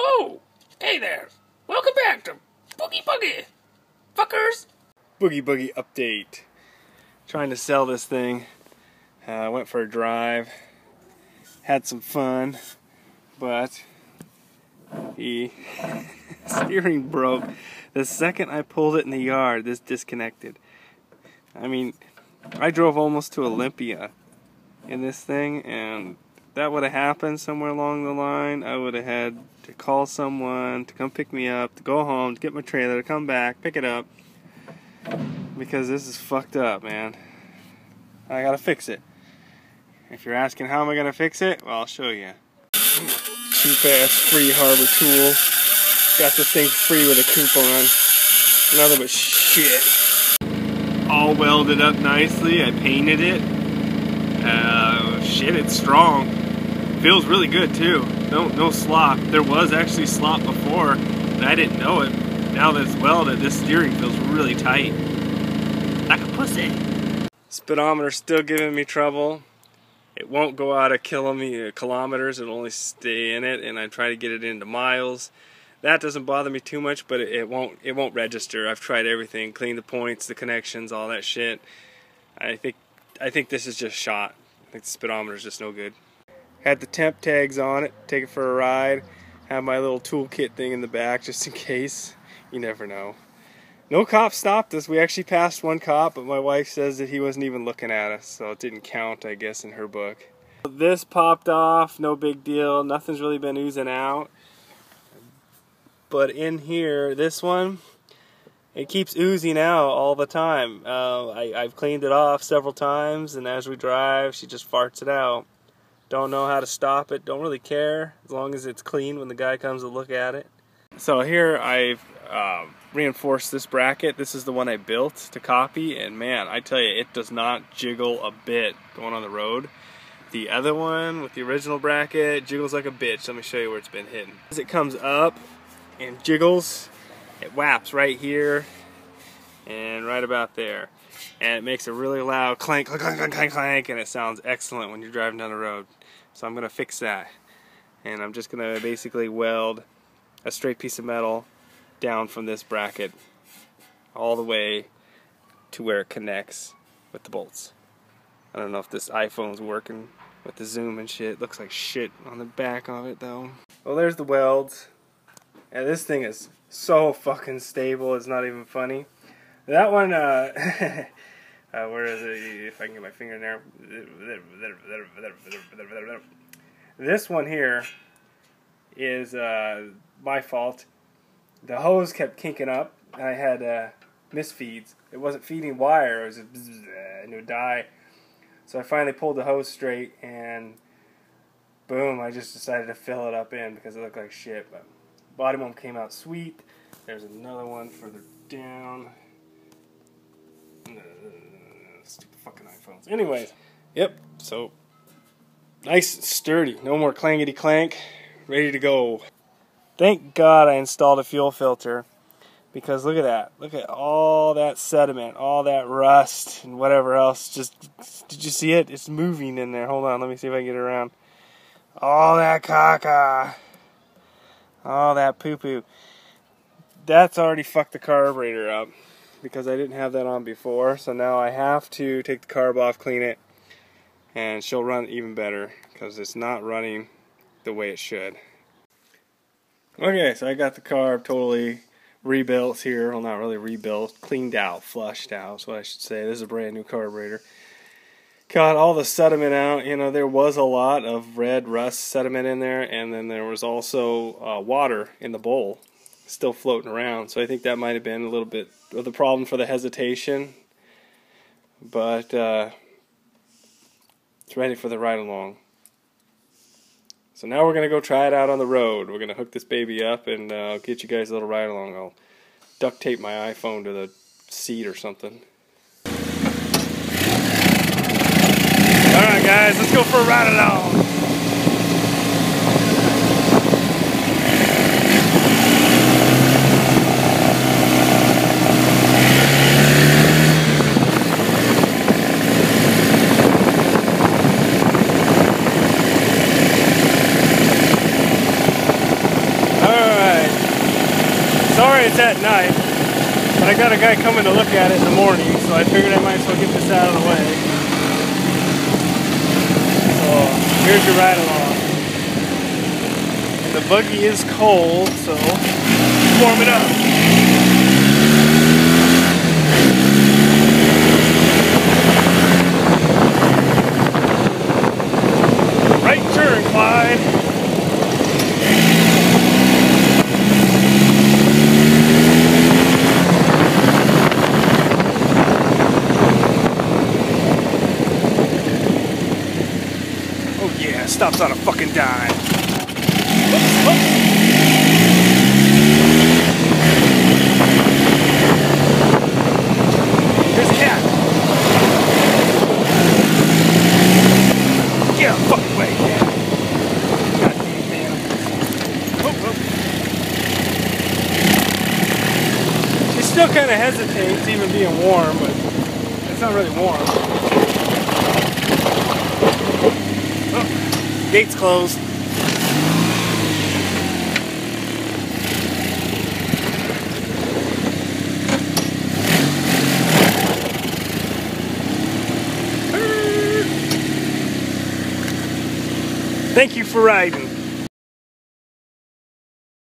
Oh, hey there. Welcome back to Boogie Buggy, fuckers. Boogie Buggy update. Trying to sell this thing. Went for a drive. Had some fun. But the steering broke. The second I pulled it in the yard, this disconnected. I mean, I drove almost to Olympia in this thing, and that would have happened somewhere along the line. I would have had to call someone to come pick me up, to go home, to get my trailer, to come back, pick it up, because this is fucked up, man. I gotta fix it. If you're asking how am I gonna fix it, well, I'll show you. Cheap ass free harbor tool. Got this thing free with a coupon. Nothing but shit. All welded up nicely. I painted it. Shit, it's strong. Feels really good too. No slop. There was actually slop before, and I didn't know it. Now that it's welded, this steering feels really tight. Like a pussy. Speedometer's still giving me trouble. It won't go out of kilometers. It'll only stay in it, and I try to get it into miles. That doesn't bother me too much, but it won't register. I've tried everything, cleaned the points, the connections, all that shit. I think this is just shot. I think the speedometer is just no good. Had the temp tags on it, take it for a ride. Have my little toolkit thing in the back just in case. You never know. No cop stopped us. We actually passed one cop, but my wife says that he wasn't even looking at us, so it didn't count, I guess, in her book. This popped off, no big deal. Nothing's really been oozing out. But in here, this one, it keeps oozing out all the time. I've cleaned it off several times, and as we drive, she just farts it out. Don't know how to stop it, don't really care, as long as it's clean when the guy comes to look at it. So here I've reinforced this bracket. This is the one I built to copy, and man, I tell you, it does not jiggle a bit going on the road. The other one with the original bracket jiggles like a bitch. Let me show you where it's been hidden. As it comes up and jiggles, it whaps right here and right about there, and it makes a really loud clank, clank, clank, clank, clank, and it sounds excellent when you're driving down the road. So I'm gonna fix that, and I'm just gonna basically weld a straight piece of metal down from this bracket all the way to where it connects with the bolts. I don't know if this iPhone's working with the zoom and shit. It looks like shit on the back of it though. Well, there's the welds. And this thing is so fucking stable, it's not even funny. That one, where is it? If I can get my finger in there. This one here is my fault. The hose kept kinking up, and I had misfeeds. It wasn't feeding wire, it was just bzz, and it would die. So I finally pulled the hose straight, and boom, I just decided to fill it up in because it looked like shit. But bottom one came out sweet. There's another one further down. Stupid fucking iPhones. Anyways, yep, so nice and sturdy. No more clangety clank. Ready to go. Thank God I installed a fuel filter, because look at that. Look at all that sediment, all that rust, and whatever else. Just, did you see it? It's moving in there. Hold on, let me see if I can get it around. All that caca. All that poo-poo. That's already fucked the carburetor up, because I didn't have that on before. So now I have to take the carb off, clean it, and she'll run even better, because it's not running the way it should. Okay, so I got the carb totally rebuilt here. Well, not really rebuilt. Cleaned out, flushed out is what I should say. This is a brand new carburetor. Got all the sediment out. You know, there was a lot of red rust sediment in there, and then there was also water in the bowl still floating around. So I think that might have been a little bit of the problem for the hesitation. But it's ready for the ride along. So now we're going to go try it out on the road. We're going to hook this baby up, and I'll get you guys a little ride along. I'll duct tape my iPhone to the seat or something. Alright guys, let's go for a ride along. sorry it's at night, but I got a guy coming to look at it in the morning, so I figured I might as well get this out of the way. So here's your ride along. And the buggy is cold, so warm it up. Right turn, Clyde. Oh yeah, stops on a fucking dime. Oops, oops. There's a cat. Get out of the fucking way, cat. Goddamn animals. Oh, oh. She still kind of hesitates, even being warm, but it's not really warm. Oh, gate's closed. Thank you for riding.